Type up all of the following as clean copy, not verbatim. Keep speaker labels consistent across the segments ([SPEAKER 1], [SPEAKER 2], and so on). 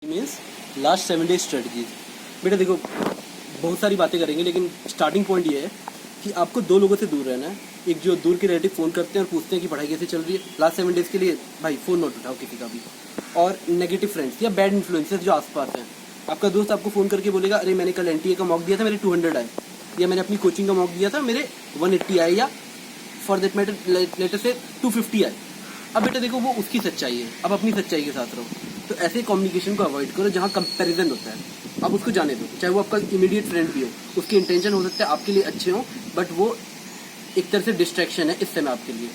[SPEAKER 1] Means last 7 days strategies. बेटा देखो, बहुत सारी बातें करेंगे लेकिन स्टार्टिंग पॉइंट ये है कि आपको दो लोगों से दूर रहना है। एक जो दूर के रिलेटिव फ़ोन करते हैं और पूछते हैं कि पढ़ाई कैसे चल रही है, लास्ट 7 डेज़ के लिए भाई फ़ोन नोट उठाओ किसी का भी। और नेगेटिव फ्रेंड्स या बैड इन्फ्लुएंसेस जो आसपास हैं। आपका दोस्त आपको फ़ोन करके बोलेगा अरे मैंने कल NTA का मॉक दिया था, मेरे 200 आए, या मैंने अपनी कोचिंग का मॉक दिया था, मेरे 180 आए, या फॉर दैट मैटर लेटर से 250 आए। अब बेटा देखो, वो उसकी सच्चाई है, अब अपनी सच्चाई के साथ रहो। तो ऐसे कम्युनिकेशन को अवॉइड करो जहाँ कंपैरिजन होता है। अब उसको जाने दो, चाहे वो आपका इमीडिएट फ्रेंड भी हो, उसके इंटेंशन हो सकता है आपके लिए अच्छे हो, बट वो एक तरह से डिस्ट्रैक्शन है इस समय आपके लिए।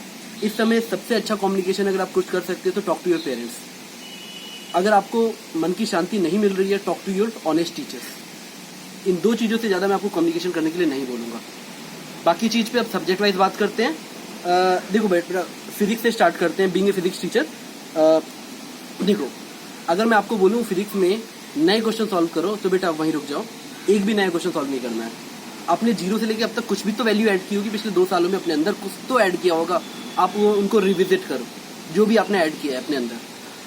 [SPEAKER 1] इस समय सबसे अच्छा कम्युनिकेशन अगर आप कुछ कर सकते हो तो टॉक टू योर पेरेंट्स। अगर आपको मन की शांति नहीं मिल रही है, talk to your honest teachers. इन दो चीज़ों से ज़्यादा मैं आपको कम्युनिकेशन करने के लिए नहीं बोलूँगा। बाकी चीज़ पे अब सब्जेक्ट वाइज बात करते हैं। देखो बेटा, फिजिक्स से स्टार्ट करते हैं। बीइंग ए फिजिक्स टीचर, देखो अगर मैं आपको बोलूँ फिजिक्स में नए क्वेश्चन सॉल्व करो तो बेटा वहीं रुक जाओ, एक भी नया क्वेश्चन सॉल्व नहीं करना है। आपने जीरो से लेके अब तक कुछ भी तो वैल्यू ऐड की होगी पिछले 2 सालों में, अपने अंदर कुछ तो ऐड किया होगा। आप वो उनको रिविजिट करो जो भी आपने ऐड किया है अपने अंदर।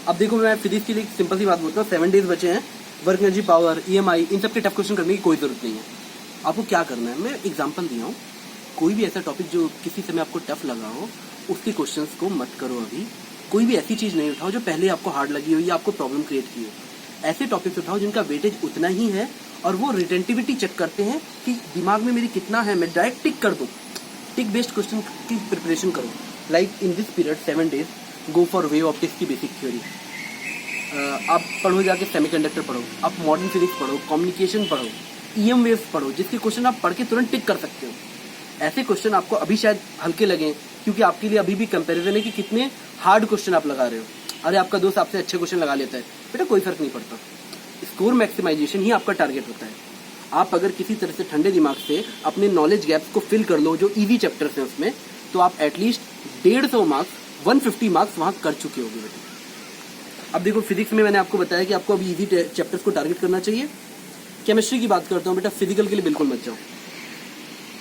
[SPEAKER 1] अब देखो, मैं फिजिक्स के लिए एक सिंपल सी बात बोलता हूँ, 7 डेज बचे हैं। वर्क एनर्जी, पावर, EMI, इन सब के टफ क्वेश्चन करने की कोई जरूरत नहीं है। आपको क्या करना है, मैं एग्जाम्पल दिया हूँ। कोई भी ऐसा टॉपिक जो किसी समय आपको टफ लगा हो, उसके क्वेश्चंस को मत करो अभी। कोई भी ऐसी चीज़ नहीं उठाओ जो पहले आपको हार्ड लगी हो या आपको प्रॉब्लम क्रिएट की हो। ऐसे टॉपिक्स उठाओ जिनका वेटेज उतना ही है और वो रिटेंटिविटी चेक करते हैं कि दिमाग में मेरी कितना है, मैं डायरेक्ट टिक कर दूँ। टिक बेस्ड क्वेश्चन की प्रिपरेशन करो। Like in this period 7 days go for wave optics की बेसिक थ्योरी। आप पढ़ो, जाके सेमीकंडक्टर पढ़ो, आप मॉडर्न फिजिक्स पढ़ो, कम्युनिकेशन पढ़ो, EM वेव्स पढ़ो, जिसके क्वेश्चन आप पढ़ के तुरंत टिक कर सकते हो। ऐसे क्वेश्चन आपको अभी शायद हल्के लगें क्योंकि आपके लिए अभी भी कंपैरिजन है कि कितने हार्ड क्वेश्चन आप लगा रहे हो। अरे आपका दोस्त आपसे अच्छे क्वेश्चन लगा लेता है, बेटा कोई फर्क नहीं पड़ता। स्कोर मैक्सिमाइजेशन ही आपका टारगेट होता है। आप अगर किसी तरह से ठंडे दिमाग से अपने नॉलेज गैप्स को फिल कर लो जो इजी चैप्टर्स हैं उसमें, तो आप एटलीस्ट 150 मार्क्स, 150 मार्क्स वहां कर चुके होगे बेटा। अब देखो, फिजिक्स में मैंने आपको बताया कि आपको अभी इजी चैप्टर्स को टारगेट करना चाहिए। केमिस्ट्री की बात करता हूँ बेटा, फिजिकल के लिए बिल्कुल मत जाओ।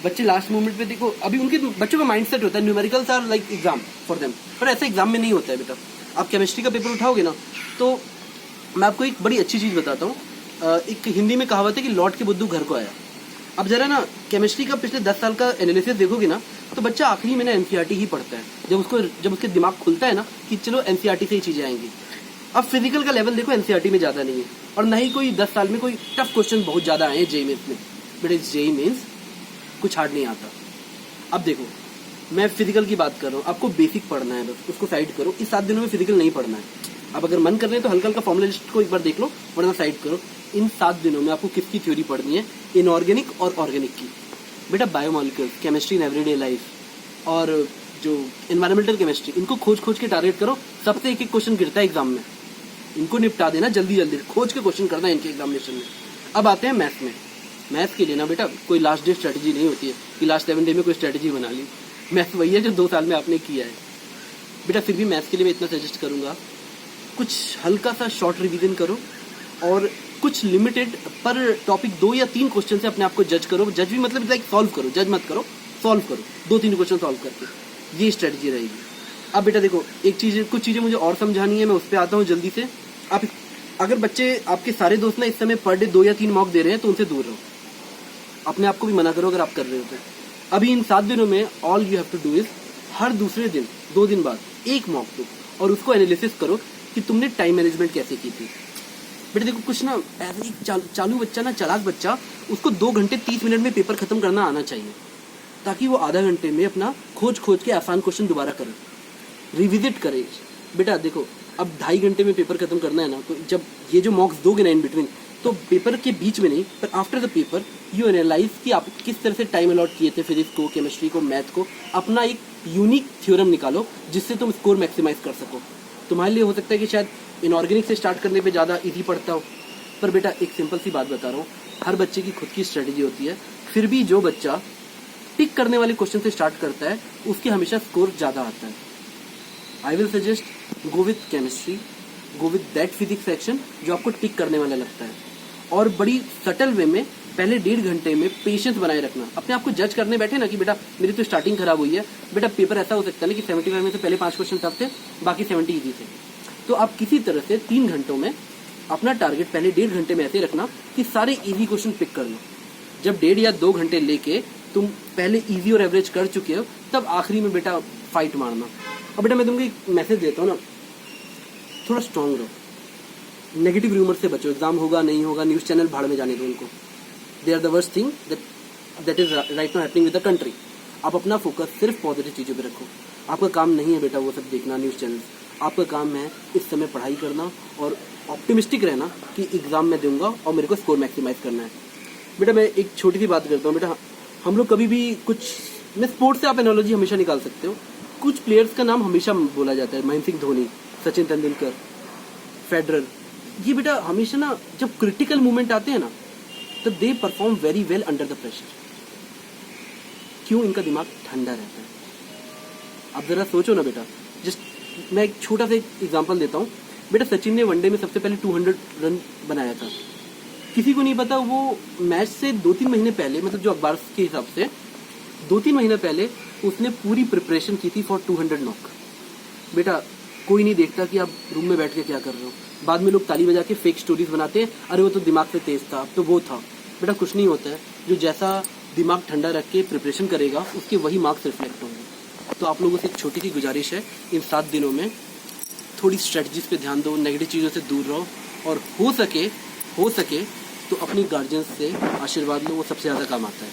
[SPEAKER 1] बच्चे लास्ट मोमेंट पे देखो, अभी उनके बच्चों का माइंडसेट होता है numericals are like exam for them, पर ऐसा एग्जाम में नहीं होता है बेटा। आप केमिस्ट्री का पेपर उठाओगे ना, तो मैं आपको एक बड़ी अच्छी चीज़ बताता हूँ। एक हिंदी में कहावत है कि लौट के बुद्धू घर को आया। अब जरा ना केमिस्ट्री का पिछले 10 साल का एनालिसिस देखोगे ना, तो बच्चा आखिरी में ना NCERT ही पढ़ता है। जब उसके दिमाग खुलता है ना कि चलो NCERT से ही चीज़ें आएंगी। अब फिजिकल का लेवल देखो, NCERT में ज़्यादा नहीं है और ना ही कोई 10 साल में कोई टफ क्वेश्चन बहुत ज़्यादा आए हैं JEE मेंस में। बेटा JEE मेंस कुछ हार्ड नहीं आता। अब देखो, मैं फिजिकल की बात कर रहा हूँ, आपको बेसिक पढ़ना है, बस उसको साइड करो। इस 7 दिनों में फिजिकल नहीं पढ़ना है। अब अगर मन कर रहे हैं तो हल्का हल्का फॉर्मुला लिस्ट को एक बार देख लो, वरना साइड करो। इन 7 दिनों में आपको किसकी थ्योरी पढ़नी है, इनऑर्गेनिक और ऑर्गेनिक की। बेटा biomolecules, chemistry in everyday life और जो एनवायरमेंटल केमिस्ट्री, इनको खोज खोज के टारगेट करो। सबसे एक एक क्वेश्चन गिरता है एग्जाम में, इनको निपटा देना जल्दी जल्दी, खोज के क्वेश्चन करना है इनके एग्जामिनेशन में। अब आते हैं मैथ्स में। मैथ्स के लिए ना बेटा कोई लास्ट डे स्ट्रेटजी नहीं होती है कि लास्ट 7 डे में कोई स्ट्रेटजी बना ली। मैथ्स वही है जो 2 साल में आपने किया है बेटा। फिर भी मैथ्स के लिए मैं इतना सजेस्ट करूंगा, कुछ हल्का सा शॉर्ट रिवीजन करो और कुछ लिमिटेड पर टॉपिक 2 या 3 क्वेश्चन से अपने आप को जज करो। जज भी मतलब लाइक सॉल्व करो, जज मत करो, सॉल्व करो 2-3 क्वेश्चन सॉल्व करके। ये स्ट्रेटजी रहेगी। अब बेटा देखो, कुछ चीज़ें मुझे और समझानी है, मैं उस पर आता हूँ जल्दी से। आप अगर बच्चे आपके सारे दोस्त ना इस समय पर डे 2 या 3 मॉक दे रहे हैं तो उनसे दूर रहो। अपने आप को भी मना करो अगर आप कर रहे हो तो। अभी इन 7 दिनों में all you have to do is, हर दूसरे दिन 2 दिन बाद एक मॉक दो और उसको एनालिसिस करो कि तुमने टाइम मैनेजमेंट कैसे की थी। बेटा देखो, कुछ ना ऐसे एक चालू बच्चा ना, चालाक बच्चा, उसको 2 घंटे 30 मिनट में पेपर खत्म करना आना चाहिए, ताकि वो आधा घंटे में अपना खोज के आसान क्वेश्चन दोबारा करे, रिविजिट करे। बेटा देखो, अब 2.5 घंटे में पेपर खत्म करना है ना, तो जब ये जो मॉक्स दोगे ना इन बिटवीन, तो पेपर के बीच में नहीं, पर after the paper you analyse कि आप किस तरह से टाइम अलॉट किए थे फिजिक्स को, केमिस्ट्री को, मैथ को। अपना एक यूनिक थ्योरम निकालो जिससे तुम स्कोर मैक्सिमाइज कर सको। तुम्हारे लिए हो सकता है कि शायद इनऑर्गेनिक से स्टार्ट करने पे ज़्यादा इजी पड़ता हो, पर बेटा एक सिंपल सी बात बता रहा हूँ, हर बच्चे की खुद की स्ट्रेटजी होती है। फिर भी जो बच्चा टिक करने वाले क्वेश्चन से स्टार्ट करता है उसके हमेशा स्कोर ज़्यादा आता है। I will suggest go with chemistry, go with that physics section जो आपको टिक करने वाला लगता है, और बड़ी सटल वे में पहले 1.5 घंटे में पेशेंस बनाए रखना। अपने आप को जज करने बैठे ना कि बेटा मेरी तो स्टार्टिंग खराब हुई है। बेटा पेपर ऐसा हो सकता है ना कि 75 में से पहले 5 क्वेश्चन टफ थे, बाकी 70 इजी थे। तो आप किसी तरह से 3 घंटों में अपना टारगेट पहले 1.5 घंटे में ऐसे रखना कि सारे इजी क्वेश्चन पिक कर लो। जब 1.5 या 2 घंटे लेके तुम पहले इजी और एवरेज कर चुके हो, तब आखिरी में बेटा फाइट मारना। अब बेटा मैं तुमको एक मैसेज देता हूँ ना, थोड़ा स्ट्रांग रहो, नेगेटिव रूमर से बचो। एग्जाम होगा नहीं होगा, न्यूज़ चैनल भाड़ में जाने दो उनको। They are the worst thing that is right now happening with the country. आप अपना फोकस सिर्फ पॉजिटिव चीज़ों पे रखो। आपका काम नहीं है बेटा वो सब देखना, न्यूज़ चैनल। आपका काम है इस समय पढ़ाई करना और ऑप्टिमिस्टिक रहना कि एग्ज़ाम में दूंगा और मेरे को स्कोर मैक्सिमाइज करना है। बेटा मैं एक छोटी सी बात करता हूँ। बेटा हम लोग कभी भी कुछ, मैं स्पोर्ट्स से आप एनालॉजी हमेशा निकाल सकते हो। कुछ प्लेयर्स का नाम हमेशा बोला जाता है, महेंद्र सिंह धोनी, सचिन तेंदुलकर, फेडरर। ये बेटा हमेशा ना जब क्रिटिकल मोमेंट आते हैं ना, तब they perform very well under the pressure. क्यों? इनका दिमाग ठंडा रहता है। आप जरा सोचो ना बेटा, जस्ट मैं एक छोटा सा एग्जांपल देता हूँ। बेटा सचिन ने वनडे में सबसे पहले 200 रन बनाया था। किसी को नहीं पता, वो मैच से 2-3 महीने पहले, मतलब जो अखबार के हिसाब से 2-3 महीने पहले उसने पूरी प्रिपरेशन की थी फॉर 200 नॉक। बेटा कोई नहीं देखता कि आप रूम में बैठ के क्या कर रहे हो। बाद में लोग ताली बजा के फेक स्टोरीज बनाते हैं, अरे वो तो दिमाग से तेज था, तो वो था। बेटा कुछ नहीं होता है, जो जैसा दिमाग ठंडा रख के प्रिपरेशन करेगा उसके वही मार्क्स रिफ्लेक्ट होंगे। तो आप लोगों से एक छोटी सी गुजारिश है, इन 7 दिनों में थोड़ी स्ट्रेटजीज पे ध्यान दो, नेगेटिव चीज़ों से दूर रहो, और हो सके तो अपनी गार्जियंस से आशीर्वाद लो, वो सबसे ज़्यादा काम आता है।